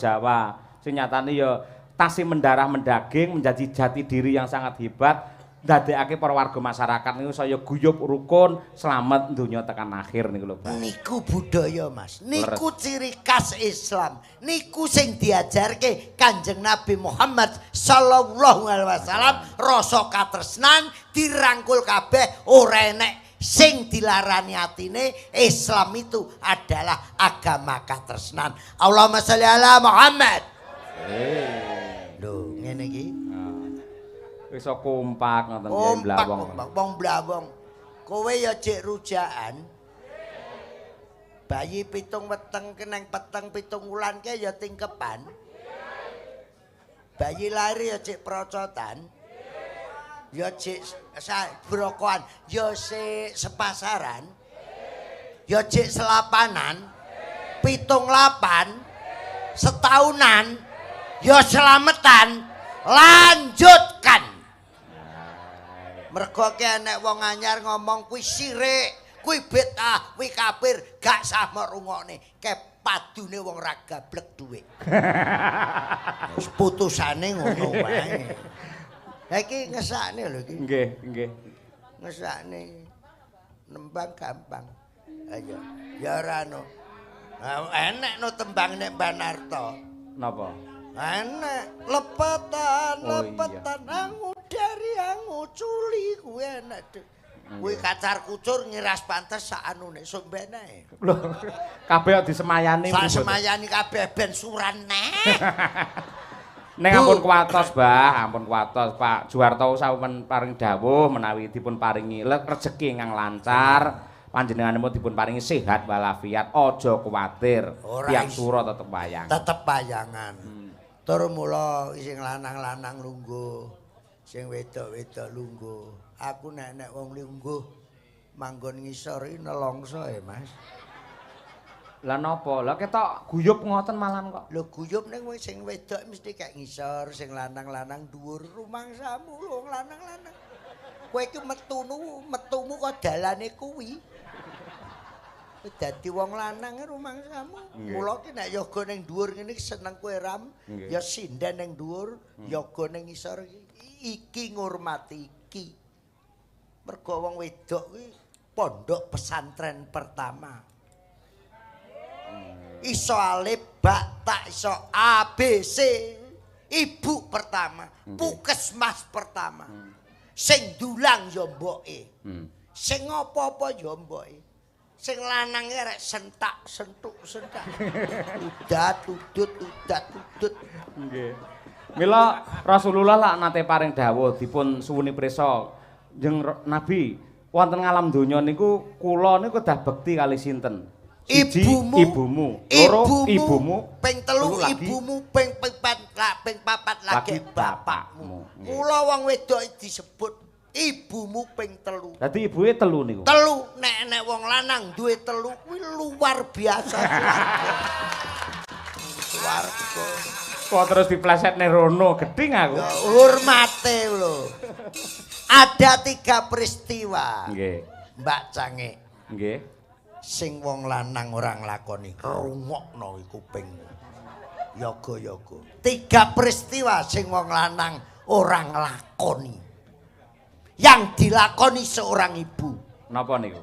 Jawa. Sing nyatane ya tasih mendarah mendaging menjadi jati diri yang sangat hebat. Ndadekake para warga masyarakat niku saya guyub rukun selamat donya tekan akhir niku lho Pak. Niku budaya Mas, niku ciri khas Islam, niku sing diajarke Kanjeng Nabi Muhammad sallallahu alaihi wasallam, rasa katresnan dirangkul kabeh ora enek sing dilarani atine. Islam itu adalah agama katresnan. Allahumma sholli ala Muhammad. Lho ngene iki Wis kompak ngoten nggih blawong. Wong blawong. Kowe ya cek rujakan. Bayi pitung weteng keneng peteng pitung wulan ke ya tingkepan. Bayi lahir ya cek procotan. Ya cek brokoan, ya cek sepasaran. Ya cek selapanan. Pitung lapan. Setahunan. Ya selametan. Lanjutkan. Mergo ki enek wong anyar ngomong kuwi sirik, kuwi bid'ah, kuwi kafir, gak sah merungokne. Ke padune wong ra gablek dhuwit. Wis putusane ngono wae. Ha iki ngesakne lho iki. Nggih, nggih. Ngesakne nembang gampang. Ayo, ya ora no. Enek no tembang nek Mbak Narto. Napa? Enek lepetan, Oh, lepetan angu dari angu culi kuwi enek. Kuwi kacar kucur ngiras pantes sak anune sumbene. Lho, kabeh kok disemayani. Sak semayani kabeh ben surane. Ning ampun kuwatos, Mbah, ampun kuwatos. Pak Juwarto sampun paring dawuh menawi dipun paringi rejeki ingkang lancar. Panjenenganipun dipun paringi sehat walafiat, aja kuwatir. Tiap sura tetep wayang. Tetep wayangan. Tur mula sing lanang-lanang lungguh, sing wedok-wedok lungguh. Aku nek wong lungguh manggon ngisor iki nelongso Mas. Lah napa? Lah ketok guyub ngoten malan kok. Lho guyub ning sing wedok mesti kayak ngisor, sing lanang-lanang dhuwur rumangsamu lho wong lanang-lanang. Kowe iki metumu kok dalane kuwi. Dadi wong lanang rumangsamu. Mula ki nek yoga ning dhuwur ngene seneng kowe ram, ya sinden ning dhuwur, yoga ning ngisor iki ngurmati iki. Mergo wong wedok kuwi pondok pesantren pertama. Iso alif bak tak iso ABC. Ibu pertama, puskesmas pertama. Sing dulang ya mboke. Sing apa-apa ya mboke. Sing lanang rek sentak sentuk sentak. Udat udut udat udut. Nggih. Mila Rasulullah lak nate paring dawuh dipun suwuni prisa jeung Nabi wonten ngalam donya niku kula niku kedah bekti kali sinten? Ibumu. Loro ibumu. Ping telu ibumu, ping papat lagi bapakmu. Kula wong wedok disebut ibumu ping telu. Dadi ibuke telu niku. Telu nek wong lanang duwe telu kuwi luar biasa. Swarga. Kok terus diplesetne rono geding aku. Ya, hormate lho. Ada 3 peristiwa. Nggih. Mbak Cange. Nggih. Sing wong lanang ora nglakoni rungokno kuping. Yoga-yoga. 3 peristiwa sing wong lanang ora nglakoni. Yang dilakoni seorang ibu. Napa niku?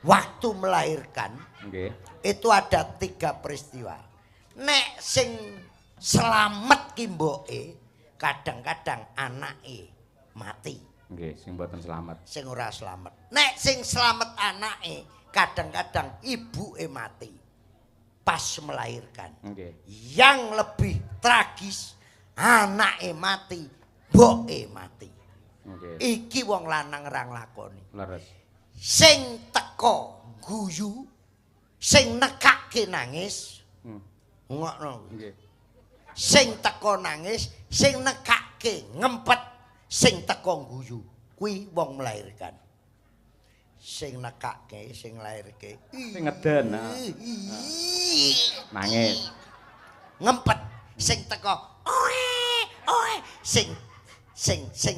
Waktu melahirkan. Nggih. Itu ada 3 peristiwa. Nek sing selamat ki mboke, kadang-kadang anake mati. Nggih, sing mboten selamat. Sing ora selamat. Nek sing selamat anake, kadang-kadang ibuke mati. Pas melahirkan. Nggih. Yang lebih tragis, anake mati, mboke mati. Nggih. Iki wong lanang ora nglakoni. Leres. Sing teko guyu, sing nekake nangis. Ngono. Nggih. Sing teko nangis, sing nekake ngempet, sing teko guyu. Kuwi wong melahirkan. Sing nekake, sing lairke. Sing ngeden. Nangis. Ngempet, sing teko. Oe. Sing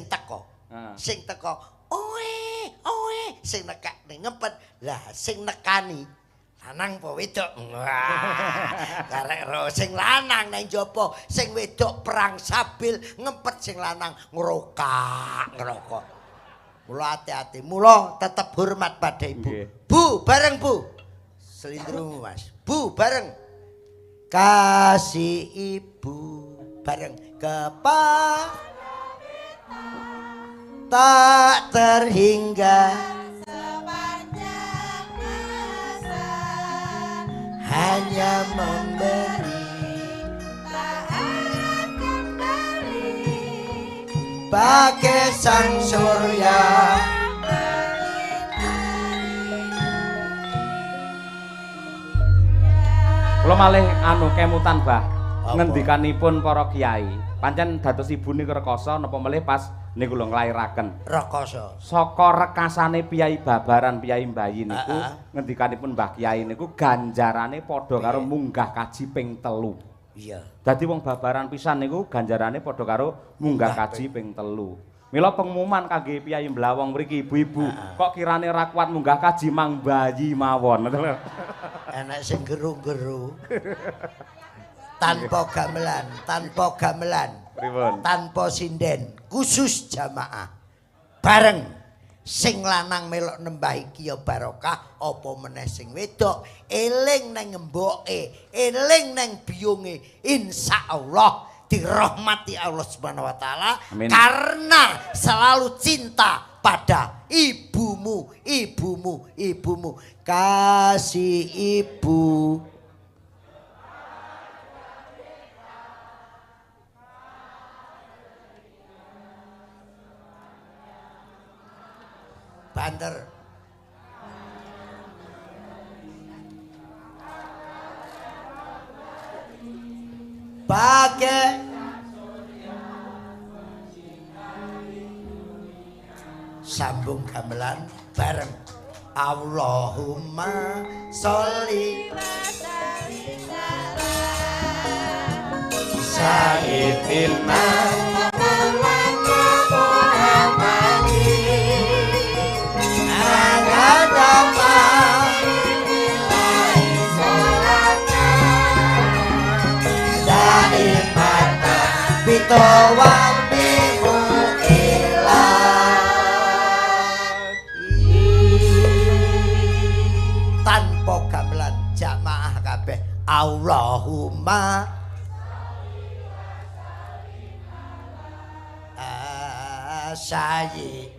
teko. Sing teko. Oe. Sing nekake ngempet. Lah sing nekani Lanang apa wedok? Wah, karek ro sing lanang nang njaba, sing wedok perang sabil, ngempet sing lanang ngrokak, ngerokok. Mula hati-hati, mula tetep hormat pada ibu. Nggih. Bu, bareng Bu. Selindrungmu Mas. Bu, bareng. Kasih ibu bareng tak terhingga hanya memberi bagai sang surya. Kula malih anu kemutan, Bah. Apa? Ngendikanipun para kiai, pancen dados ibune rekoso napa melih pas niku lho nglairaken. Rekoso. Saka rekasane piyai babaran piyai Mbayi niku ngendikanipun Mbah Kiai niku ganjarane padha karo munggah kaji ping 3. Iya. Dadi wong babaran pisan niku ganjarane padha karo munggah kaji ping 3. Mila pengumuman kangge piyai Blawong mriki ibu-ibu, kok kirane ra kuat munggah kaji mang bayi mawon. Enak sing geru-geru. Tanpa gamelan, Pripun? tanpa sinden, khusus jamaah. Bareng sing lanang melok nembah iki ya barokah, apa meneh sing wedok eling nang emboke, eling nang biyunge, insyaallah dirahmati Allah Subhanahu wa taala karena selalu cinta pada ibumu. Kasih ibu. Banter. Pakai sambung gamelan bareng. Allahumma sholli sayyidina Bitowandimu tanpa gamelan jamaah kabeh Allahumma sayyid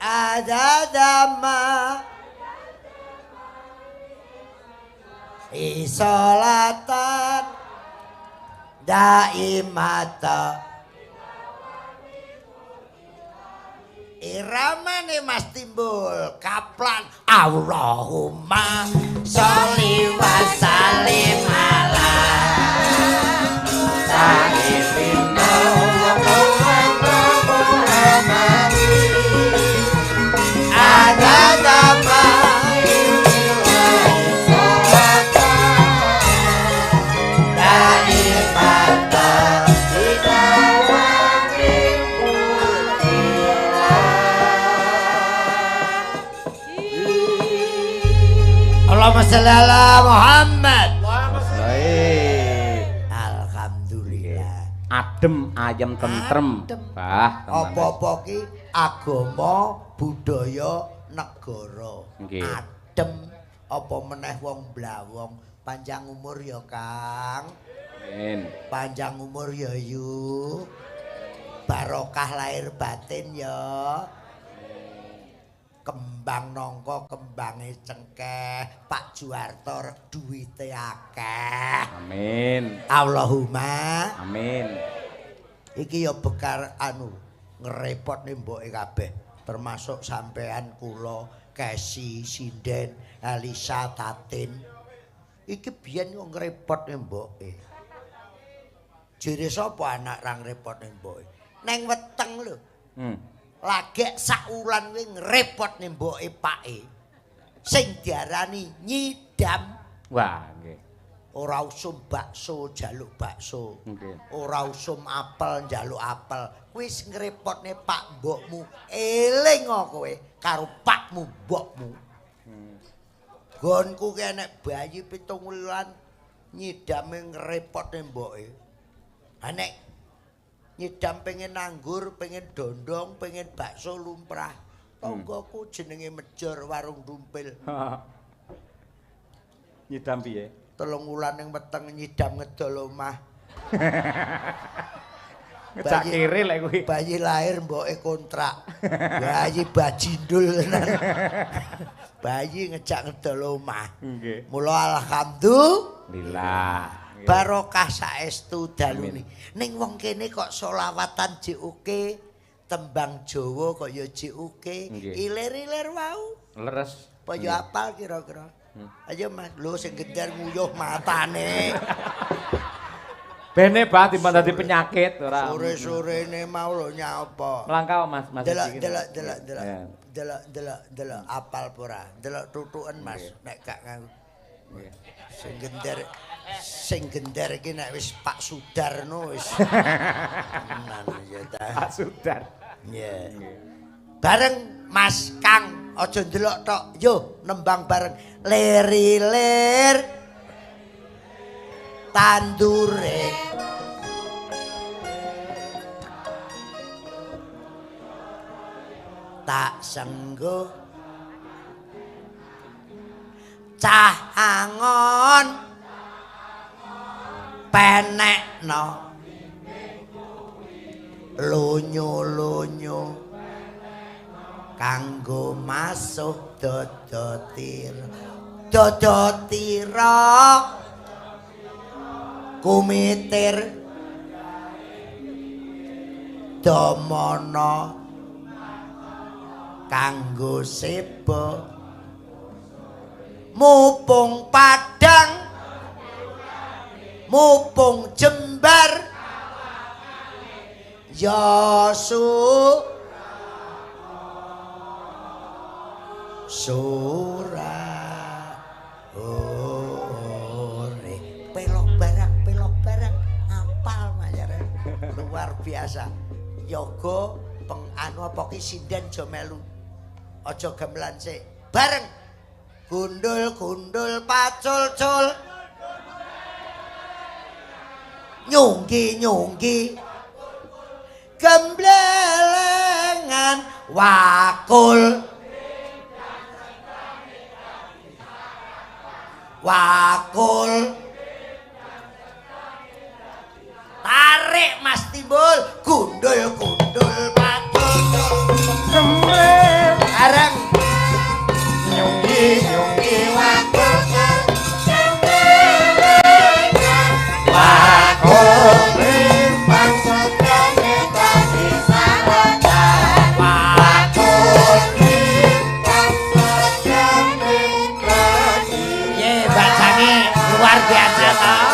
adadama isolatan daimata. Iramane Mas timbul kaplan Allahumma sholli wa sallim ala sayyidina Muhammad adadama Allahumma sholli ala Muhammad. Alhamdulillah. Adem ayem tentrem. Bah, apa-apa ki agama, budaya, negara. Nggih. Adem apa meneh wong Blawong. Panjang umur ya, Kang. Amin. Panjang umur ya, Yu. Barokah lahir batin ya. Kembang nongko kembange cengkeh, Pak Juwarto duwite akeh. Amin. Allahumma Amin. iki ya bekar anu ngerepotne mboke kabeh termasuk sampean kula Kesi Sinden Alisa Tatin iki biyen kok ngrepotne mboke jere sapa anak ra ngrepotne mboke neng weteng lho lagek saulan kuwi ngrepotne mboke pake sing diarani nyidam. Wah, nggih. ora usum bakso jaluk bakso. Nggih. Ora usum apel njaluk apel. Wis ngrepotne Pak mbokmu. Eling kowe karo pakmu mbokmu. Gonku ki enek bayi 7 wulan nyidame ngrepotne mboke. Nek nyidam pengen anggur, pengen dondong, pengen bakso lumrah. Tanggaku jenenge Mejor warung dumpil. Nyidam piye? 3 wulan ning weteng nyidam ngedol omah. Ngejak kiri lek kuwi. Bayi lahir mboke kontrak. Bayi bajindul tenan. Bayi ngejak ngedol omah. Nggih. Mula alhamdulillah. Barokah saestu dalune. Ning wong kene kok selawatan jikuke, tembang Jawa kok ya jikuke, ilir-ilir wau. Leres. Apa ya apal kira-kira? Ayo Mas, lho sing gender nguyuh matane. Bene Pak timbang dadi penyakit ora. Sore-sorene mau lho nyapa. Melangkah Mas, Mas. Delok apal pora. Delok tutuken Mas, nek gak ngaku. Sing gender iki nek wis Pak Sudarno wis. Tenan ya ta. Pak Sudar. Iya. Bareng Mas Kang, aja ndelok tok. Yo nembang bareng. Lir-ilir tandure tak senggo cah angon penekno lunyu-lunyu kanggo masuk dodotira kumitir domana kanggo seba mupung Padang mupung Jembar Yosu surah ore pelok barang apal mayare luar biasa yoga penganu apa ki sinden jo melu aja gamelan sik bareng gundul pacul-cul nyunggi gemblelengan wakul tarik Mas Timbul gundul pacul bareng nyunggi wakul limpang sedane tadi sahaja wakul limpang sedane tadi ye bacane luar biasa toh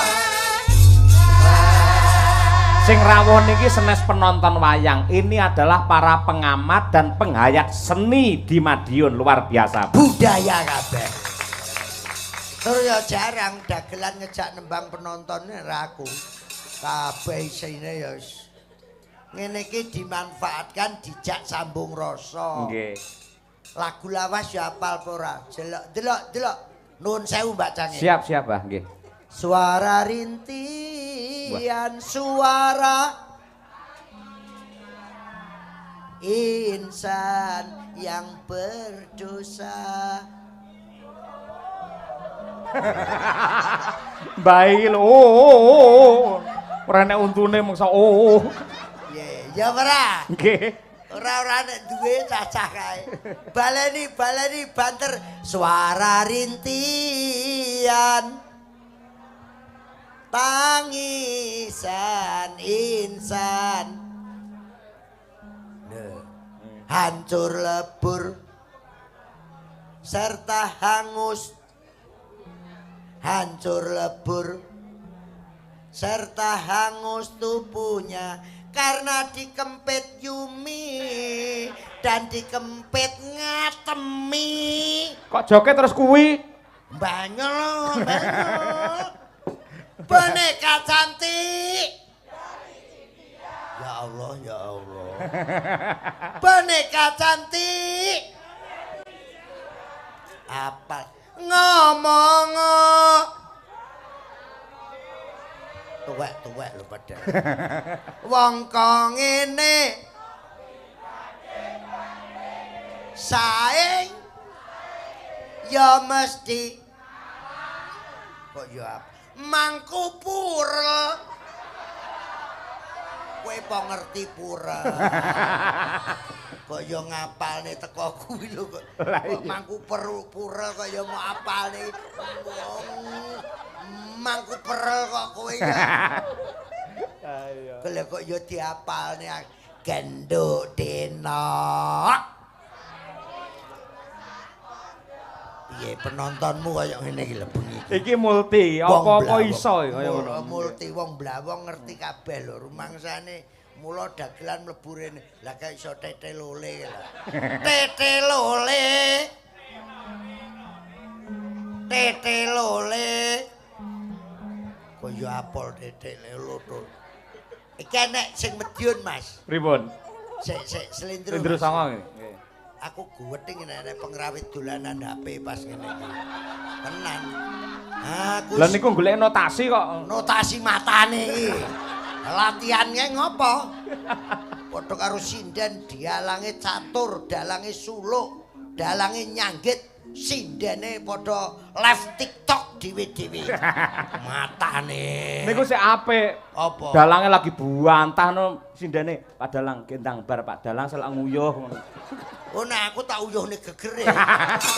sing rawuh niki senes penonton wayang ini adalah para pengamat dan penghayat seni di Madiun luar biasa budaya kabeh. Terus ya jarang dagelan ngejak nembang penontonnya raku. Kabeh isine ya ngene iki dimanfaatkan dijak sambung rasa. nggih Lagu lawas ya apal apa ora? Delok. Nuwun sewu Mbak Cange. siap Bah nggih Suara rintian suara insan yang berdosa. baik lho ora nek untune mongso Ya ora. nggih Ora nek duwe cacah kae. Baleni banter suara rintian tangisan insan hancur lebur serta hangus hancur lebur serta hangus tubuhnya karena dikempit Yumi dan dikempit Ngatemi. Kok joget terus kuwi? Banyol. Boneka cantik. Ya Allah, ya Allah. Boneka cantik. Apa? Ngomong. Tuwek lho padha. Wong kok ngene. Saeng ya mesti kok ya mangku pura. Kowe po ngerti pura. Kok ya ngapalne teko kuwi lho kok. Mangku pura kok ya mau apalne. Mangku perel kok kowe ya. Ayo. Kok ya diapalne genduk denok. Piye penontonmu kaya ngene iki lho bengi. Iki multi, apa-apa iso kaya ngono. Multi wong blawong ngerti kabeh lho rumangsane mula dagelan mlebu rene. Lah kaya iso tete lole lho. Tete lole. Tete lole. Kaya apel tete lolo. Iki enek sing Madiun, Mas. Pripun? Sik selindro. Selindro songo nggih. Aku guweting nek pengrawit dolanan HP pas ngene iki. Tenan. Aku Lah niku golek notasi kok. Notasi matane iki. Latihannya ngopo? Padha karo sinden dialange catur, dalange suluk, dalange nyanggit, sindene padha live TikTok dhewe-dhewe. Matane. Niku sik apik. Apa? Dalange lagi buantah no sindene. Pak Dalang gendang bar Pak Dalang selak nguyuh ngono. Oh nah aku tak uyuhne gegere.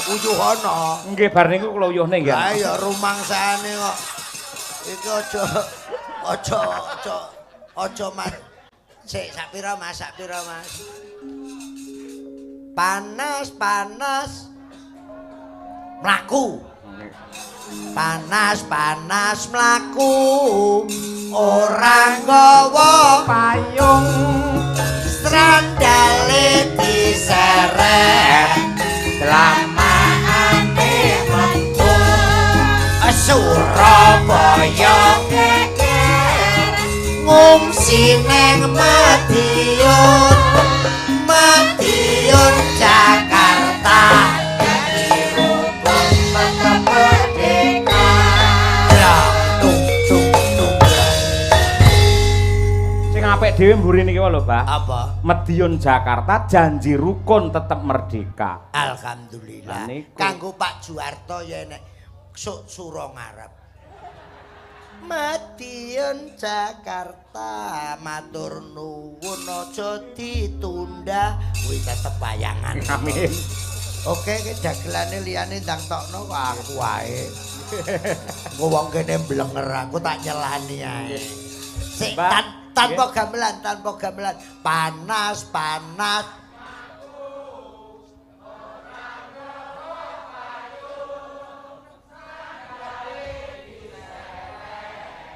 Uyuhana. Nggih bar niku kula uyuhne nggih. Lah ya rumangsane kok. Iki aja Mas. Sik sak pira Mas? Panas mlaku. Panas mlaku. Ora nggawa Payung strandale diseret. Lamaane metu Surabaya ngungsi neng Madiun Jakarta dirukun tetep merdeka. sing apik dhewe mburi niki lho, Pak. Apa? Madiun Jakarta janji rukun tetep merdeka. Alhamdulillah. Kanggo Pak Juwarto ya nek sura ngarep. Madiun Jakarta matur nuwun aja ditunda kuwi tetep bayangan. Amin. Oke, dagelane liyane ndang tokno kok aku wae. Engko wong kene blenger aku tak nyelani ae. Sik tanpa gamelan. Panas.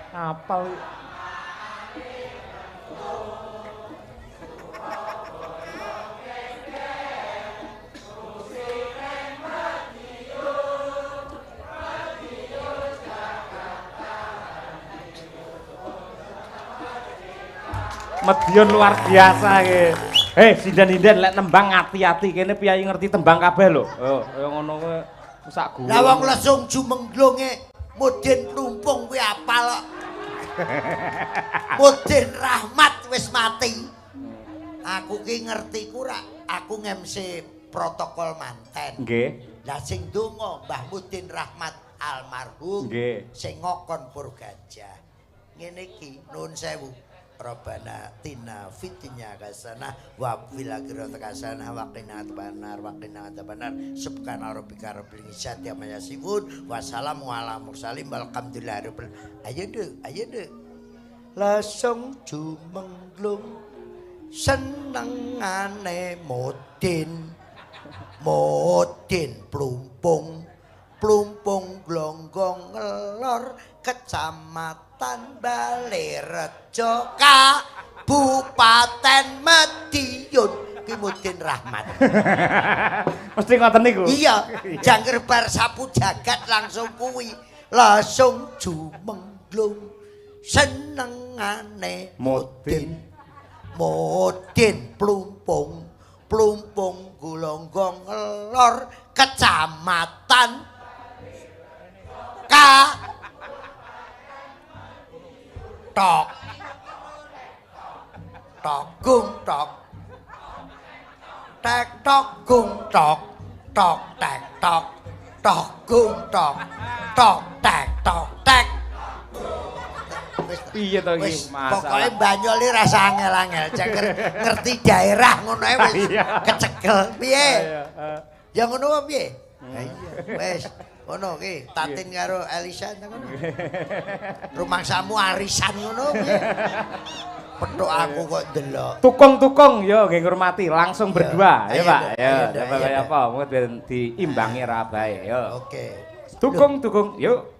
Apal. Madiun luar biasa iki. Sinden-sinden lek nembang ati-ati kene piyai ngerti tembang kabeh lho. Kaya ngono kuwi sak guru. Lah wong lesung jumenglunge Mudin Plumpung kuwi apal kok. Mudin Rahmat wis mati. Aku ki ngerti ku rak, aku ngemsi protokol manten. Nggih. Lah sing donga Mbah Mudin Rahmat almarhum. Nggih. Sing ngokon pur gajah. Ngene iki nuwun sewu. Rabbana tina fitnya kasana wa fil akhirati kasana wa qina adzabannar subhana rabbika rabbil izzati amma yasifun wa salamun ala mursalin walhamdulillahi rabbil ayo deh langsung jumenglung senengane Mudin plumpung glonggong ngelor Kecamatan Balerejo Kabupaten Madiun ki Mudin Rahmat. Mesti ngoten niku. Iya, jangger bar sapu jagat langsung kuwi langsung jumenglung senengane Mudin. Mudin plumpung Gulonggong Lor Kecamatan Tok gung tok tek tok gung tok tek tok gung tek tok tek. Piye to iki masalah? Pokoke Banyol iki rasa angel-angel, ceker ngerti daerah ngono ae wis kecekel. Piye? Ya ngono apa piye? Ha iya, wis ngono ki, Tatin karo Elisa ngono. Rumangsamu arisan ngono piye? Petuk aku kok ndelok. Tukung-tukung yo nggih ngurmati langsung berdua ya Pak. Ya Ayo, apa mungkin diimbangi ra bae yo. Oke. Tukung-tukung yuk.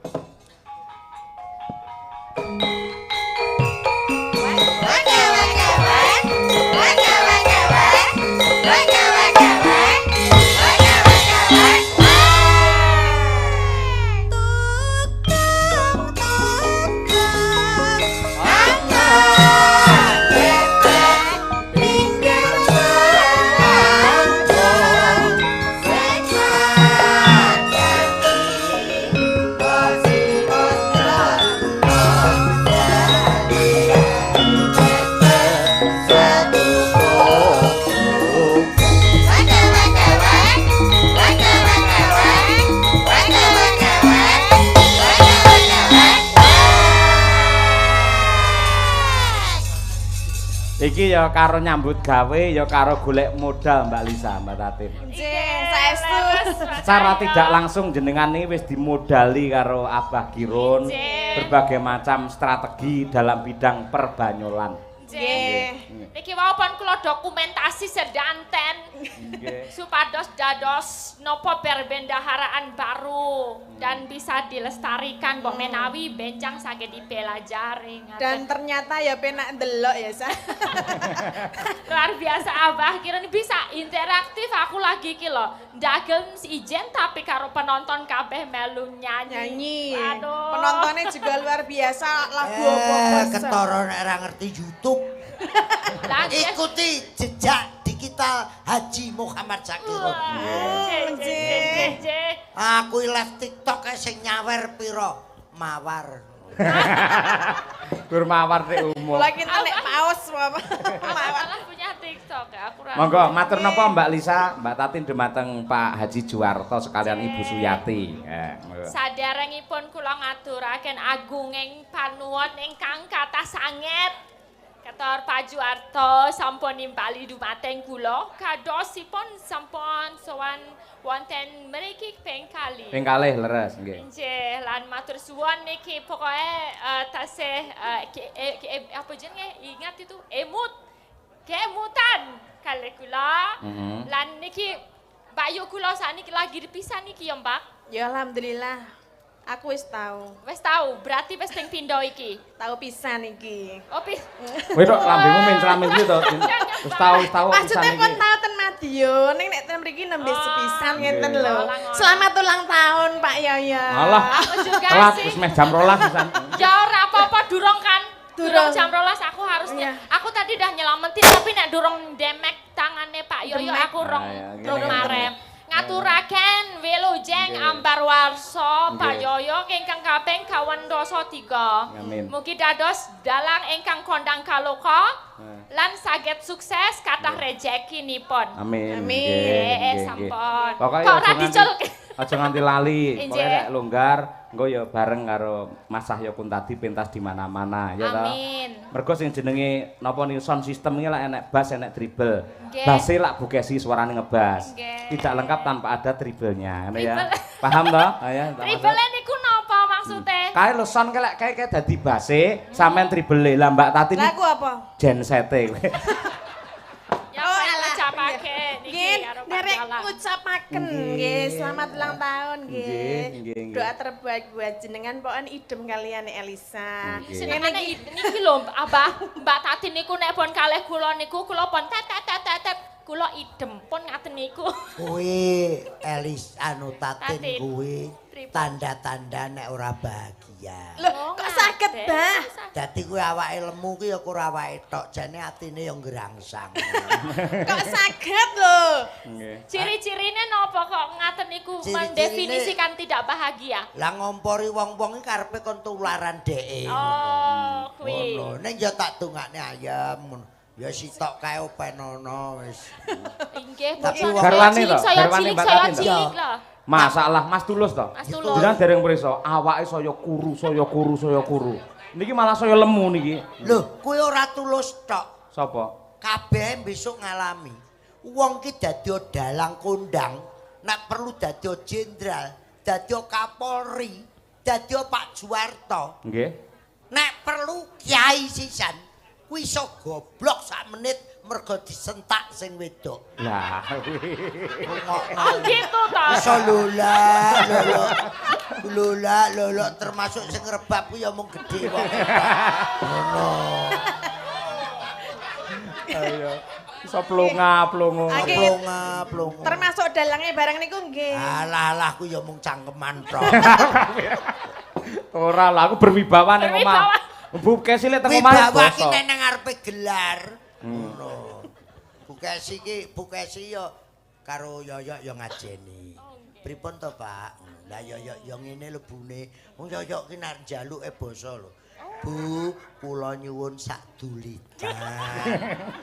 Iki ya karo nyambut gawe ya karo golek modal Mbak Lisa, Mbak Tatin. Nggih, saestu. Secara tidak langsung jenengan ini wis dimodali karo Abah Girun berbagai macam strategi dalam bidang perbanyolan. Nggih. Niki wau pun kula dokumentasi sedanten. Supados dados nopo perbendaharaan baru dan bisa dilestarikan mbok menawi bencang saged dipelajari. Dan ternyata ya penak ndelok ya, Sa. Luar biasa Abah Girun bisa interaktif aku lagi iki lho. Ndagel ijen tapi karo penonton kabeh melu nyanyi. Aduh. Penontonnya juga luar biasa lagu apa-apa. Ketara nek ora ngerti YouTube. Ikuti jejak digital Haji Muhammad Zakirun. Aku live TikTok sing nyawer piro mawar. Gur mawar nek umum. Kula iki nek paus apa. Malah punya TikTok ya aku. Monggo matur napa Mbak Lisa, Mbak Tatin dumateng Pak Haji Juwarto sekalian Ibu Suyati. Saderengipun kula ngaturaken agunging panuwun ingkang kathah sanget. Ketor Pak Juwarto sampun nimpali dumateng kula kadosipun sampun sowan wonten mriki ping kalih. Ping kalih leres nggih. Nggih, lan matur suwun niki pokoke tasih apa jenenge ingat itu kemutan kalih kula. Lan niki bayu kula saniki lagi dipisah niki ya, Mbak. Ya alhamdulillah. Aku wis tahu. Wis tahu, berarti wis ping pindho iki. Tahu pisan iki. Oh, Kowe tok lambemu mencramil iki to. Wis tahu pisan Maksudnya iki. pun tahu ten Madiun, ning nek ten mriki nembe sepisan ngenten lho. Selamat ulang tahun Pak Yoyo. Alah. Aku juga Telat sih. wis meh jam 12 pisan. Ya ora apa-apa durung kan. Durung jam 12 aku harusnya. Aku tadi udah nyelamatin tapi nek durung demek tangane Pak Yoyo aku rong marem. Ngaturaken wilujeng ambar warsa Pak Yoyo ingkang kaping 23. Amin. Mugi dados dalang ingkang kondang kaloka lan saged sukses kathah rezekinipun. Amin. Sampun. Pokoke Kok ora diculke. aja nganti lali. Pokoke Injih. nek longgar engko ya bareng karo Mas Sahyokun tadi pentas di mana-mana ya ta. Amin. Mergo sing jenenge napa ni sound system iki lak enek bass enek treble. Nggih. Basse lak bukesi suarane ngebas. Nggih. Tidak lengkap tanpa ada treble-nya, ngono ya. Treble. Paham toh? Ya, Triple niku napa maksudnya? Kae lho son kayak dadi basse sampean treble. Lah Mbak Tati Lah aku apa? gensete. Ya ngucapake niki Nggih, karo Pak derek Dalang. ngucapaken nggih, selamat ulang tahun Nggih, nggih. nggih. Doa terbaik buat jenengan pokon idem kalian Elisa. Nggih. Senengane niki lho Abah, Mbak Tati niku nek pun kalih kula niku kula pun tet kula idem pun ngaten niku. Kuwi Elis anu tatin Tatin. kuwi Pripun? tanda-tanda nek ora bahagia. Loh, kok saged, Bah? Dadi kuwi awake lemu ki ya ora awake tok, jane atine ya ngrangsang. Kok saged lho? Nggih. Ciri-cirine napa kok ngaten niku Ciri-cirine- mendefinisikan tidak bahagia? Lah ngompori wong-wong iki karepe kon tularan dheke. Oh, kuwi. Ngono. Ning ya tak dongakne ayam ngono. Ya sitok kae openono wis. Inggih, Tapi boten. wong- Garwane Cilik to, saya garwane cilik Mbak saya Tatin to? cilik lah. Masalah Mas Tulus to. Mas Tulus. Jenengan dereng prisa, awake saya kuru, saya kuru, saya kuru. Niki malah saya lemu niki. Lho, kuwi ora tulus tok. Sapa? Kabeh besok ngalami. Wong ki dadi dalang kondang, nek perlu dadi jenderal, dadi Kapolri, dadi Pak Juwarto. Nggih. Nek perlu kiai sisan, kuwi iso goblok sak menit mergo disentak sing wedok. Lah. Oh gitu toh. Iso lula termasuk sing rebab ku ya mung gedhe wong. Ngono. Ayo. Iso plonga-plongo. Oke. Plonga. Termasuk dalangnya barang niku nggih. Alah ku ya mung cangkeman tok. Ora lah, aku berwibawa ning omah. Bu Kesi lek teng omah Wibawa ki basa. nek nang ngarepe gelar. Ngono. Bu Kesi ya karo Yoyok ya ngajeni. Pripun to, Pak? Lah Yoyok ya ngene lho bune. Wong Yoyok ki nek njaluke basa lho. Bu, kula nyuwun sak dulitan.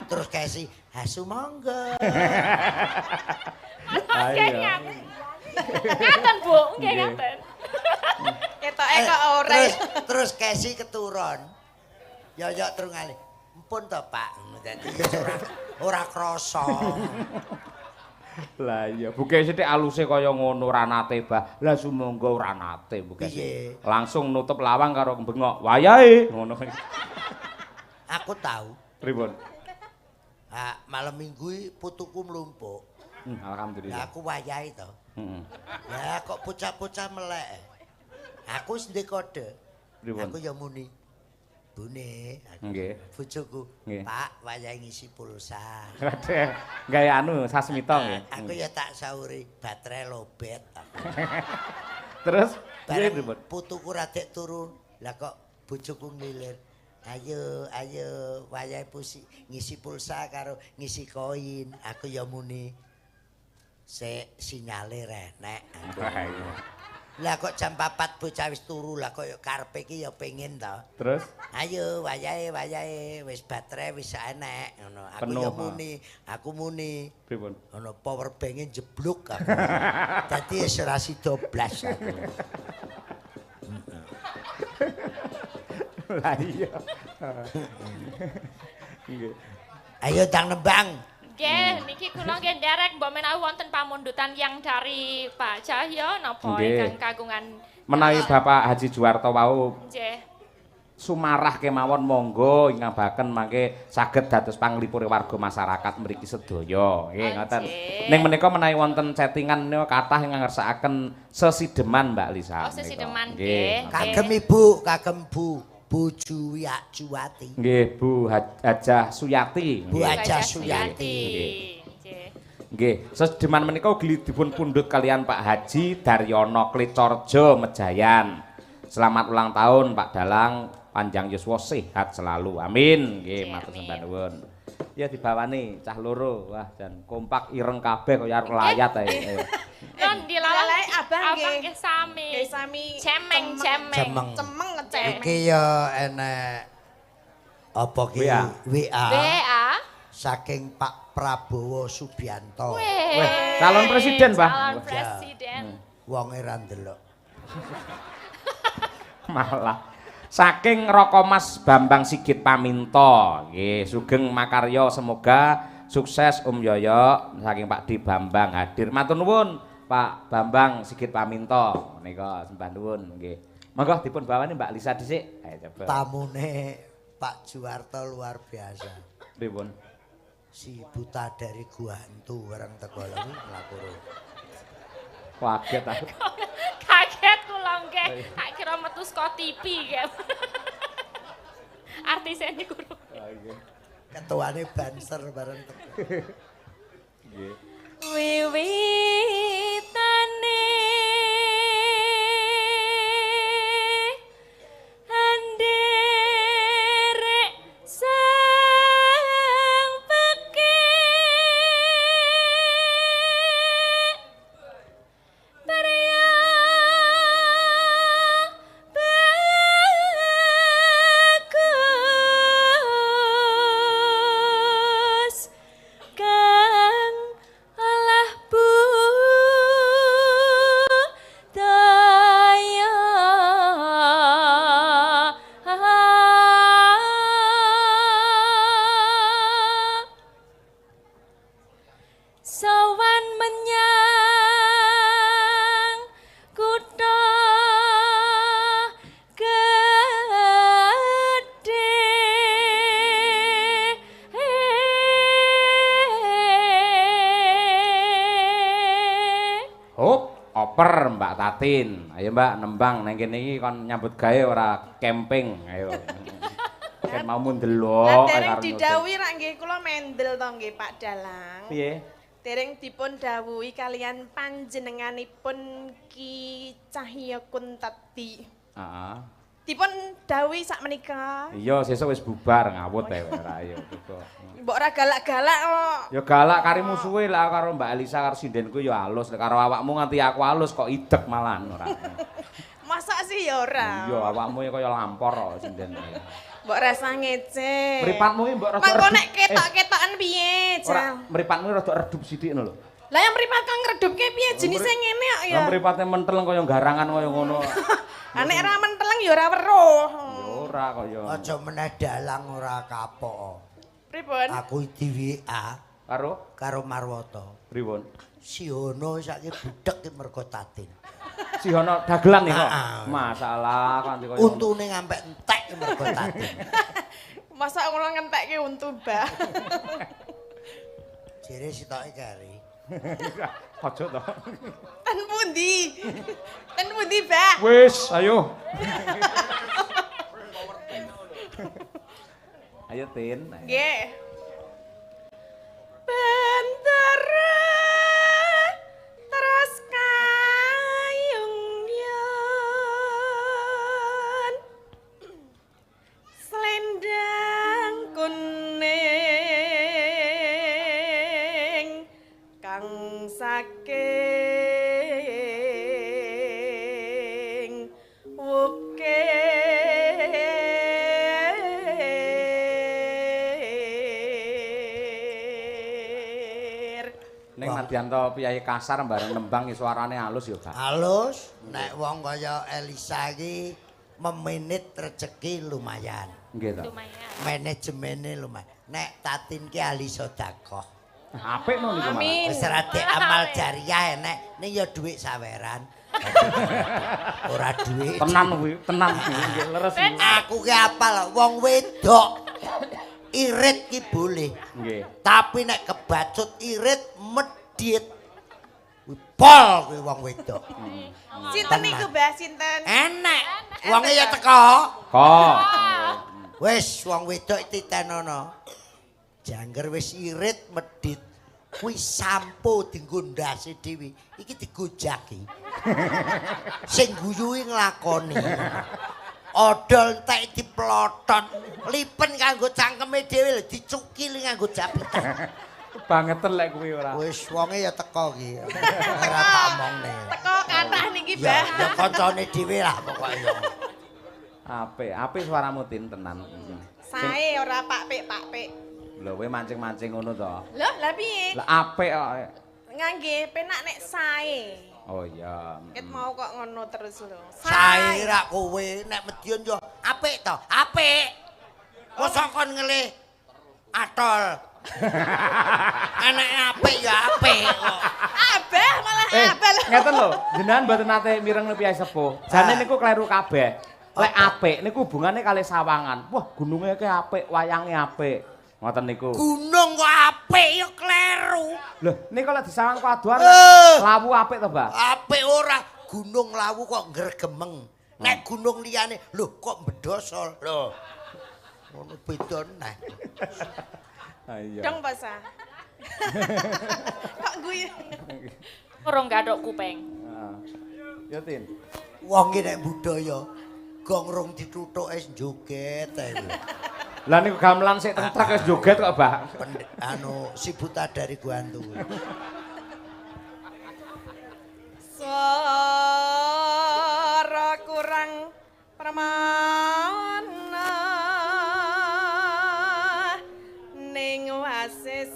Terus Kesi, hasu monggo. Ayo. Ngaten, Bu. Nggih ngaten. Ketoke kok ora. Terus Kesi keturun. Yoyok terus ngali. Ampun to, Pak. Dadi ora krasa. Lah iya, Bu Kesi sithik aluse kaya ngono ora nate bah. Lah sumangga ora nate Bu Kesi. Piye? Langsung nutup lawang karo bengok. Wayahe ngono. Aku tahu. Pripun? Ah, malam minggu iki putuku mlumpuk. Lah Alhamdulillah. aku wayahe to. Heeh. Lah kok bocah-bocah melek. Aku wis ndek kode. Pripun? Aku ya muni. Bune, aku, Nggih. bojoku. Nggih. Pak, wayahe ngisi pulsa. Waduh, gawe anu sasmita nggih. Aku ya tak sauri baterai lobet. Terus piye Bareng pripun? putuku radek turun. Lah kok bojoku ngilir. Ayo, wayahe ngisi pulsa karo ngisi koin. Aku ya muni. Sik sinyale renek. Wah, iya. Lah kok jam 4 bocah wis turu lah kok karepe iki ya pengen to. Terus Ayo wayahe wis baterai wis enek ngono. Aku Penuh, ya ha. aku muni. pripun? Ono power bank-e jeblok aku. Dadi wis ora sida blas aku. Lah iya. Nggih. Ayo Dang Nembang. Nggih, niki kula nggih nderek mbok menawi wonten pamundutan yang dari Pak Cahyo napa Nggih. ingkang kagungan Menawi Bapak Haji Juwarto wau nggih. sumarah kemawon monggo ingabaken mangke saged dados panglipure warga masyarakat mriki sedaya. Nggih ngoten. Nggih. Ning menika menawi wonten settingan menika kathah ingkang ngersakaken sesideman Mbak Lisa. Oh, sesideman, Nggih. nggih. Kagem Ibu bojo Wiak Juwati. Nggih, Bu Hajah Suyati. Bu Nggih. Hajah Suyati. Nggih. Nggih, sesedeman menika ugi dipun pundhut kalian Pak Haji Daryono Klicorjo Mejayan. Selamat ulang tahun Pak Dalang, panjang yuswa sehat selalu. Amin. Nggih, matur sembah nuwun. Ya dibawani cah loro. Wah, jan kompak ireng kabeh kaya arep layat ae. Ayo. Non dilalai Abang nggih. nggih sami. Nggih sami Cemeng. Cemeng. Cemeng ngecemeng. Iki ya enek apa ki WA. WA WA. saking Pak Prabowo Subianto. Weh, calon presiden, Pak. Calon presiden. Wonge ra ndelok. Malah saking Rokomas Bambang Sigit Paminto. Nggih, sugeng makarya semoga sukses Om Yoyo saking Pak Di Bambang hadir. Matur nuwun Pak Bambang Sigit Paminto. Menika sembah nuwun nggih. Monggo dipun bawani Mbak Lisa dhisik. Ayo coba. Tamune Pak Juwarto luar biasa. Pripun? Si buta dari gua hantu bareng teko lho mlaku. Kaget aku. Kaget kula nggih. Tak kira metu saka TV nggih. Artise niku. Ketuane Banser bareng teko. Nggih. Wiwitane anderek sang pekik Barya bagus kang alah budaya sowan menyang kutha gedhe Hop, oper Mbak Tatin. Ayo Mbak nembang nang kene iki kon nyambut gawe ora camping. Ayo. Ken mau Lah mundelok dereng didhawuhi rak nggih kula mendel to nggih Pak Dalang. Piye? Dereng dipun dawuhi kalian panjenenganipun Ki Cahya Kuntati. Heeh. Dipun dawuhi sakmenika. Iya, sesuk wis bubar ngawut ae ora ayo. Mbok ora galak-galak kok. Ya galak kari musuhe lah karo Mbak Elisa karo sindenku ya halus, karo awakmu nganti aku halus kok idek malahan ora. Masa sih ya ora. Iya, awakmu ya kaya lampor kok sinden. Mbok rasa ngece. Mripatmu iki mbok rada Mangko nek ketok-ketokan piye, Ora, Jal? mripatmu rada redup sithik ngono lho. Lah yang mripat kang ngredupke piye jenise ngene kok ya. Lah mripate menteleng kaya garangan kaya ngono. Ah nek ra menteleng ya ora weruh. Ya ora kaya. Aja meneh dalang ora kapok. Pripun? Aku di WA karo Marwoto. Pripun? Siono saiki budhek ki mergo Tatin. Si Hono dagelan nih kok. Ah, ah. Masalah kanthi kaya Untune ngampe entek ki mergo Tatin. Masa kula ngentekke untu, Mbah. Jere sitoke kari. Aja to. Ten pundi? Ten pundi, Mbah? Wis, ayo. Ayo Tin. Nggih. Bendera terus kayungyan selendang kuning kang saking wukir. Ning Mardianto piyayi kasar bareng nembang suarane halus ya, Kak. Halus, nek wong kaya Elisa iki memenit rezeki lumayan. Nggih to. lumayan. Manajemene lumayan. Nek Tatin ki ahli sedekah. Apik no niku, Mas. Amin. Wis rada amal jariah enek, ning ya dhuwit saweran. Ora dhuwit. Tenan kuwi, tenan nggih leres. Aku ki apal wong wedok irit ki boleh. Nggih. Tapi nek kebacut irit medhit. Kuwi pol kuwi wong wedok. Sinten niku, Mbah? Sinten? Enek. Wonge ya teko. Kok. Wis wong wedok titenono. Jangger wis irit medhit. Kuwi sampo dienggo ndase dhewe. Iki digojaki. Sing guyuhi nglakoni. Odol entek diplotot. Lipen kanggo cangkeme dhewe lho dicukili nganggo japitan. Bangetan lek kuwi ora. Wis wonge ya teko iki. Ora tak omongne. Teko kathah niki, Ya, Mbah. ya kancane dhewe lah pokoke. Apik suaramu Tin tenan. Sae ora pakpik-pakpik. Lho kowe mancing-mancing ngono to. Lho, lah piye? Lah apik kok. Ngangge penak nek sae. Oh iya. Ket mau kok ngono terus lho. Sae ra kowe nek Medion yo apik to, apik. Mosok kon ngelih atol. Anake apik ya apik kok. Abah malah abah lho. Ngeten lho, jenengan mboten nate mireng Piyai Sepuh. Jane niku kleru kabeh. Lek apik niku hubungane kali Sawangan. Wah, gununge ki apik, wayange apik. Ngoten niku. Gunung kok apik ya kleru. Lho, niku lek di Sawangan Kaduan Eh. lawu apik to, Mbak? Apik ora Gunung Lawu kok ngregemeng. Nek gunung liyane lho kok bedosol. Lho. Ngono beda neh. Ha iya. Dong basa. Kok guyu? Urung gathuk kuping. Ya Tin. Wong iki nek budaya gong rong dituthuk wis joget ae. Lah niku gamelan sik teng trek wis joget kok, Mbak. Anu si buta dari Guantu. Suara kurang permana ning wasis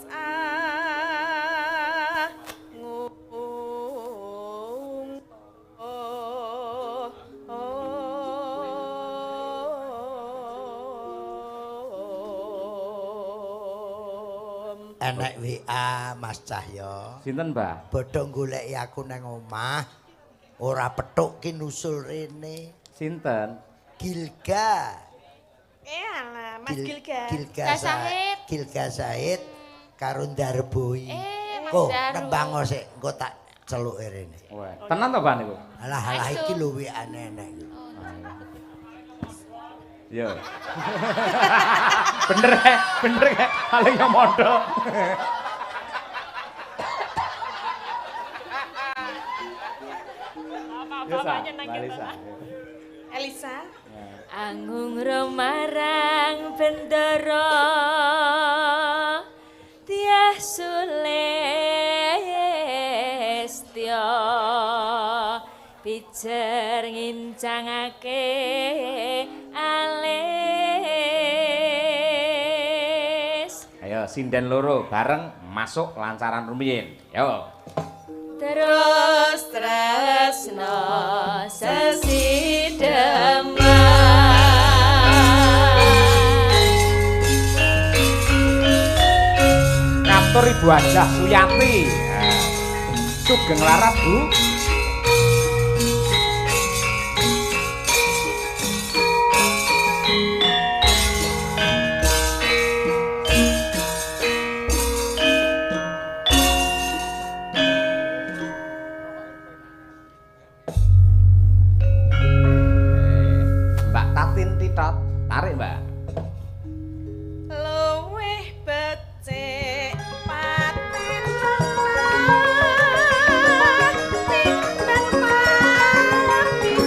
Enek WA Mas Cahyo. Sinten, Mbak? Bodho goleki aku nang omah. Ora petuk ki nusul rene. Sinten? Gilga. Alah, Mas Gilga. Gilga Said. Gilga Said karo Ndarboi. Mas Kok Daru. nembang sik engko tak celuke rene. Wah, tenan to, Mbak niku? Alah iki lho WA-ne enek. Yo. bener paling yo mondok. Apa-apanya nang Elisa. Anggung romarang bendera Tiah Sulestya pijer ngincangake alis. Ayo sinden loro bareng masuk lancaran rumiyin. Yo. Terus tresno sesideman Ngatur Ibu Hajah Suyati. Sugeng laras, Bu. Mbak Tatin Titot, tarik, Mbak. Luwih becik patin timbang mati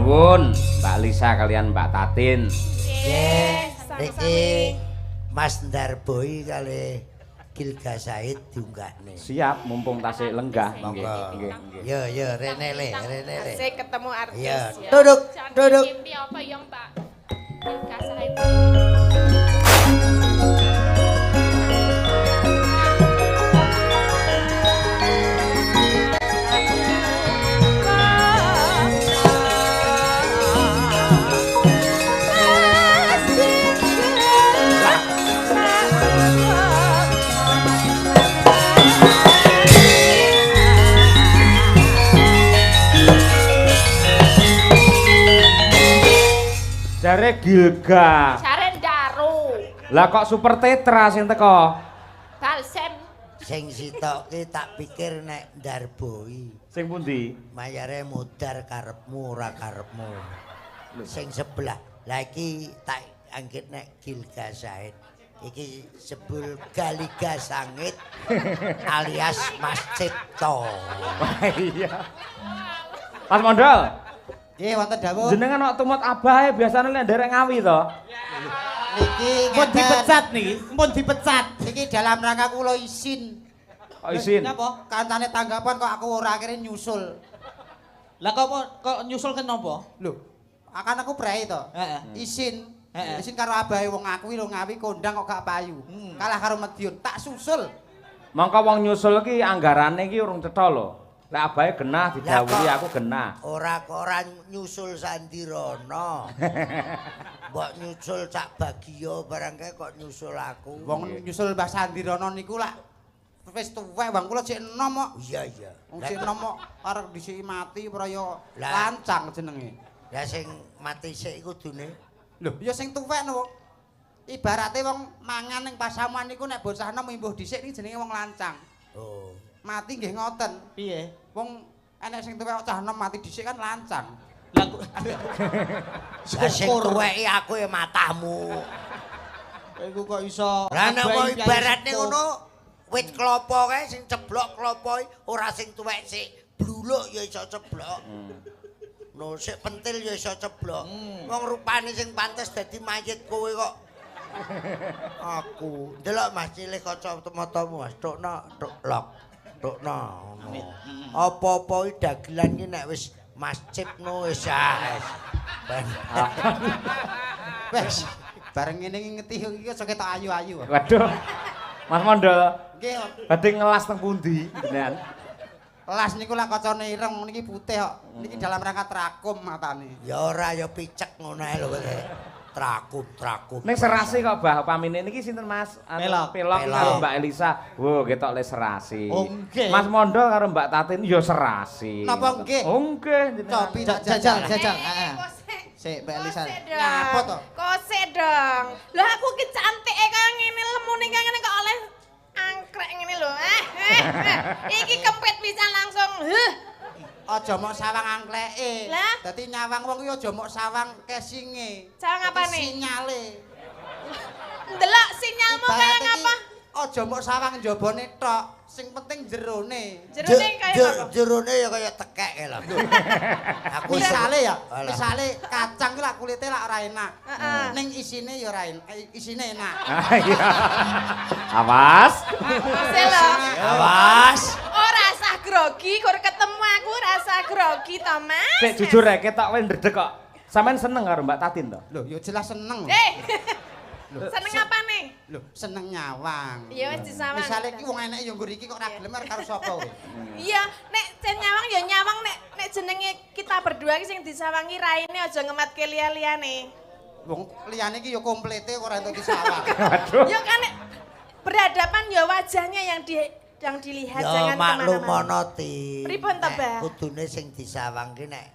nuwun Mbak Lisa kalian Mbak Tatin. Nggih, niki Mas Ndarboi kali Gilga Said diunggahne. Siap, mumpung tasik lenggah. Monggo. Yo rene le. Asik ketemu artis. Ya, duduk. Mimpi apa ya Mbak? Kasih itu. Jare Gilga. Jare Daru. Lah kok Super Tetra sing teko? Balsem. Sing sitoke tak pikir nek Ndarboi. Sing pundi? Mayare mudar karepmu ora karepmu. Sing sebelah. Lah iki tak anggit nek Gilga Said. Iki sebul Galiga Sangit alias Mas Cipto. Iya. Mas Mondol. Nggih wonten dawuh. Jenengan kok tumut abahe biasane lek nderek ngawi to. Niki Pun dipecat niki, pun dipecat. Niki dalam rangka kula isin. Kok isin? Napa? Kancane tanggapan kok aku ora akhire nyusul. Lah kok nyusul kenapa? Lho, akan aku prei to. Heeh. Isin. Heeh. Isin karo abahe wong aku lho ngawi kondang kok gak payu. Kalah karo Madiun, tak susul. Mongko wong nyusul ki anggarane ki urung cetha lho. Lek abahe genah didhawuhi aku genah. Ora nyusul Sandirono. Mbok nyusul Cak Bagio barang kae kok nyusul aku. Wong nyusul Mbah Sandirono niku lak wis tuwek bang kula sik enom kok. Iya. Wong sik enom kok arep dhisiki mati praya Lah. lancang jenenge. Lah sing mati sik kudune. Lho, ya sing tuwek no. Ibarate wong mangan ning pasamuan niku nek bocah enom imbuh dhisik iki jenenge wong lancang. Oh. Mati nggih ngoten. Piye? Wong enek sing tuwek cah enom mati dhisik kan lancang. Lah Lah sing tuweki aku ya matamu. Iku kok iso. Lah nek kok abai ibaratne piye ngono wit klopo kae sing ceblok klopo ora sing tuwek sik bluluk ya iso ceblok. No sik pentil ya iso ceblok. Wong rupane sing pantes dadi mayit kowe kok. Aku ndelok Mas cilik kacamatamu Mas tukno tuk lok. Tukno ngono. Apa-apa iki dagelan iki nek wis Mas Cipno wis Wes. Bareng ngene iki ngetih iki aja ketok ayu-ayu. Waduh. Mas Mondol, Nggih. badhe ngelas teng pundi jenengan? Las niku lak kacane ireng niki putih kok. Niki dalam rangka trakum matane. Ya ora ya picek ngono ae lho kowe. Trakum. Ning serasi kok Mbah pamine niki sinten Mas? Pelok. Pelok Pelok. karo Mbak Elisa. Wo, ketok le serasi. Oh, nggih. Mas Mondol karo Mbak Tatin ya serasi. Napa nggih? Oh, nggih. jenengan. Cobi tak Jajal. Heeh. Sik Mbak Elisa. Ngapa to? Kosek dong. Lah aku ki cantik kaya ngene lemune kaya ngene kok oleh angkrek ngene lho. Iki kempet bisa langsung. Aja mok sawang angkleke. Lah? Dadi nyawang wong kuwi aja mok sawang kesinge. Sawang apane? Sinyale. Ndelok sinyalmu kaya ngapa? Aja mok sawang njabane tok, sing penting jerone. Jerone kaya ngapa? Jerone ya kaya tekek lho. Aku Misale ya, Alah. misale kacang ki lak kulite lak ora enak. Heeh. Ning isine ya ora enak, isine enak. Ah, iya. Awas. Masih lho. Awas. Ora sah grogi, kur ketemu aku rasa grogi to, Mas. Sik jujur ya ketok kowe ndredeg kok. Sampeyan seneng karo Mbak Tatin to? Loh, ya jelas seneng. Seneng apa nih? Loh, seneng nyawang. Iya wis disawang. Misale iki wong enek ya nggur iki kok ora gelem karo sapa kowe? Iya, nek jen nyawang ya nyawang nek jenenge kita berdua iki sing disawangi raine aja ngematke liya-liyane. Wong liyane iki ya komplete kok ora entuk disawang. Waduh. Ya kan nek berhadapan ya wajahnya yang dilihat Ya jangan maklum kemana-mana. ana ti. Pripun to, Mbah? Kudune sing disawang ki nek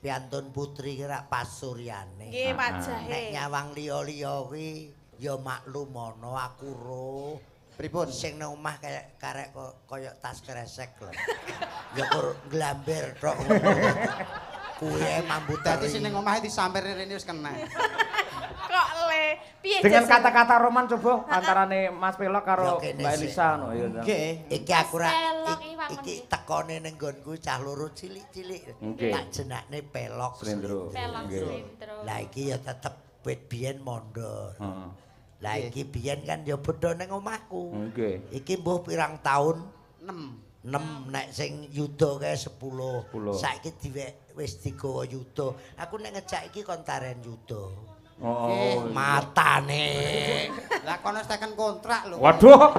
piantun putri ki rak pasuryane. Nggih, Nek wajahe. nyawang liya-liya kuwi ya maklum ana aku roh. Pripun? Sing nang omah kayak karek kaya tas kresek lho. Ya kur glamber tok ngono. Kuwi mambu Dadi teri. sing ning omahe disamper rene wis kena. Kok le Piye Dengan Jason? kata-kata roman coba antarane Mas Pelok karo Ya, kene Mbak sih. Elisa no ya. Nggih. Iki aku ra Pelok iki tekone ning nggonku cah loro cilik-cilik. Nggih. Tak jenakne pelok. Slendro. Pelok Nggih. slendro. Lah iki ya tetep wit biyen mondor. Heeh. Lah iki biyen kan ya bodho ning omahku. Nggih. Iki mbuh pirang taun 6. 6 nek sing yuda kae 10. 10. Saiki wis digawa yuda. Aku nek ngejak iki kon taren yuda. Oh. Matane. Lah kono teken kontrak lho. Waduh.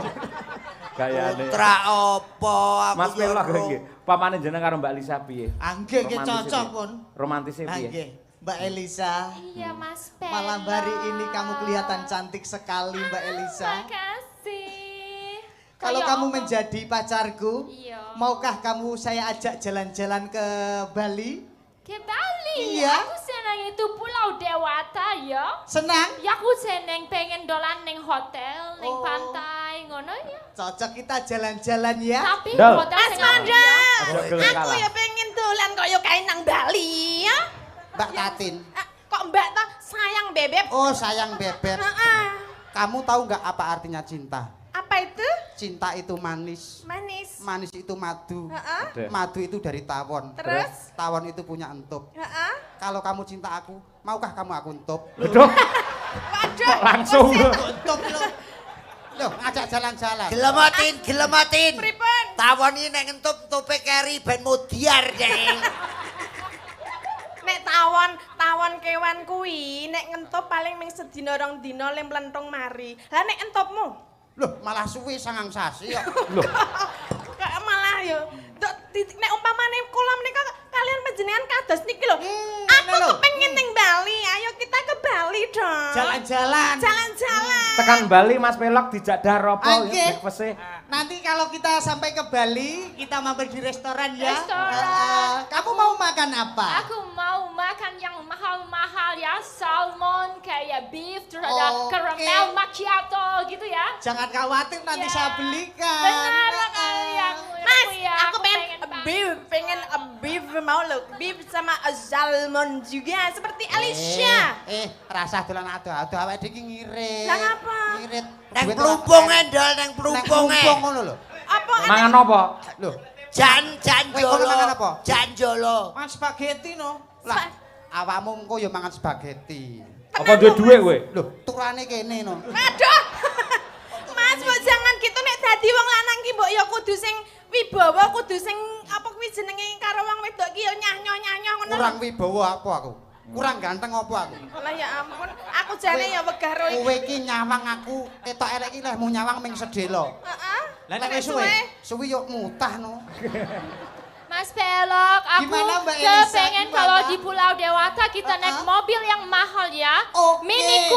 Gayane. Kontrak apa aku Mas ya Pelok ro. nggih. Pamane jeneng karo Mbak Elisa piye? Anggih ki Romantis cocok piye? pun. Romantisnya piye? Anggih. Mbak Elisa, Iya Mas Pelok. malam hari ini kamu kelihatan cantik sekali Mbak Elisa. Makasih. Kalau Kayak kamu apa? menjadi pacarku, Iya. maukah kamu saya ajak jalan-jalan ke Bali? Ke Bali. Iya. Aku senang itu Pulau Dewata ya. Senang? Ya aku seneng pengen dolan ning hotel, ning Oh. pantai, ngono ya. Cocok kita jalan-jalan ya. Tapi Dol. hotel Mas sing Manda, Aja gelem aku kalah. ya pengen dolan kaya kae nang Bali ya. Mbak Tatin. Kok Mbak toh sayang bebek? Oh, sayang bebek. Heeh. Kamu tahu nggak apa artinya cinta? Apa itu? Cinta itu manis. Manis. Manis itu madu. Heeh. Deh. Madu itu dari tawon. Terus? Tawon itu punya entup. Heeh. Kalau kamu cinta aku, maukah kamu aku entup? Waduh. Waduh. Kok langsung. Entup lo. Loh, ngajak jalan-jalan. Gelematin. Pripun? Tawon iki nek entup-entupe keri ben mudiar deh. Nek tawon kewan kuwi nek ngentup paling ming sedina rong dina le mlentung mari. Lah nek entupmu? Loh, malah suwi sangang sasi kok. Loh. Kok malah yo. Nek umpamane kula menika kalian panjenengan kados niki lho. Aku lho. kepengin ning Bali. Ayo kita ke Bali dong. Jalan-jalan. Jalan-jalan. Tekan Bali Mas Pelok dijak daropo Anggih. ya breakfast-e. Nanti kalau kita sampai ke Bali, kita mampir di restoran ya. Restoran. Kamu mau makan apa? Aku mau makan yang mahal-mahal ya, salmon kayak beef, terus ada Oke. caramel macchiato gitu ya. Jangan khawatir nanti Ya. saya belikan. Benar sekali yang Mas, ya, aku pengen pengen beef mau lo, beef sama salmon juga seperti Alicia. Rasa dolan ado-ado awake dhewe iki ngirit. Lah ngapa? Ngirit. Neng Duit plumpung ora akeh. endol neng Neng plumpung plumpung ngono lho. Apa? Mangan apa? Loh, Jan Kowe kono mangan apa? Janjolo. Makan spaghetti no. lah awakmu engko ya mangan spaghetti. Apa duwe duwe kowe? Loh, turane kene no. Aduh. Mas, mbok jangan gitu nek dadi wong lanang ki mbok ya kudu sing wibawa, kudu sing apa kuwi jenenge karo wong wedok ki ya nyah-nyah ngono. Kurang wibawa apa aku? Kurang ganteng apa aku? Lah ya ampun, aku jane ya wegah ro iki. Kowe iki nyawang aku, ketok elek iki lehmu nyawang ming sedelo. Heeh. Lah nek wis suwe. Suwi yo mutah no. Mas Pelok, aku Gimana, Mbak Elisa? kepengen Gimana? kalau di Pulau Dewata kita naik mobil yang mahal ya. Oke. Mini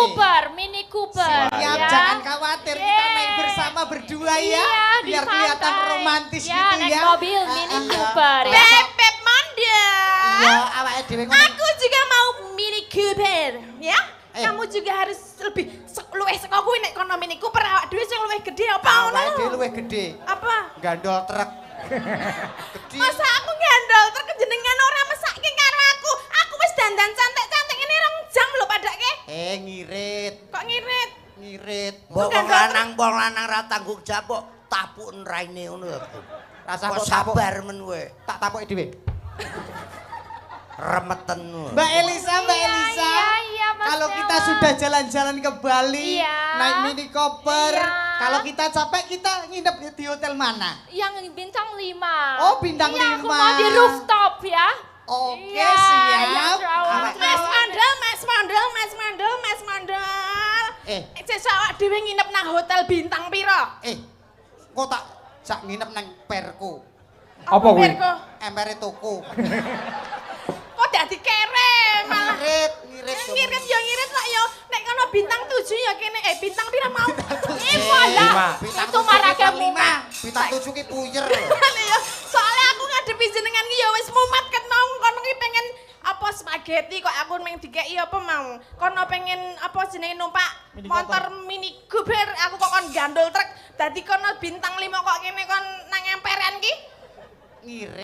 Cooper. Siap, ya. jangan khawatir kita naik Yeay. bersama berdua ya. Iya, di Biar kelihatan pantai. romantis ya, gitu naik ya. mobil Mini Iya. Cooper ya. Bebek Manda. Iya, awake dhewe ngono. Aku juga mau Mini Cooper, ya. Kamu juga harus lebih luwih saka kuwi nek kono Mini Cooper awak dhewe sing luwih gede apa ngono? Awake dhewe luwih gedhe. Apa? Gandol truk. Gedhe. Masa aku gandol terkejenengan ora mesake karo aku. Aku wis dandan cantik-cantik ini 2 jam lho padake. Ngirit. Kok ngirit? Ngirit. Mbok wong lanang ra tanggung jawab kok tapuk raine ngono lho. Rasa Kok kok tapuk. sabar men kowe. Tak tapuki dhewe. Remeten kowe. Mbak Elisa, Iya, Mas kalau kita Pelok. sudah jalan-jalan ke Bali, Iya. naik mini koper, Iya. kalau kita capek kita nginep di hotel mana? Yang bintang 5. Oh, bintang Iya, aku 5. mau di rooftop ya. Oke, Iya, siap. yang terlalu- Mas Mandel. Sesuk awak dhewe nginep nang hotel bintang pira? Kok tak jak nginep nang perku. Apa kuwi? Perko? Empere tuku. Kok dadi kere malah. Ngirit. Ngirit lah yo. Nek kono bintang 7 ya kene bintang pira mau? Malah itu marake mumat. Bintang 7 ki puyer. Iya, soalnya aku ngadepi jenengan ki ya wis mumet ketong kono ki pengen apa spaghetti kok aku meng dikeki apa mau. Kono pengen apa jenenge numpak motor Mini Cooper aku kok kon gandol truk. Dadi kono bintang 5 kok kene kon nang emperan ki. Ngirit.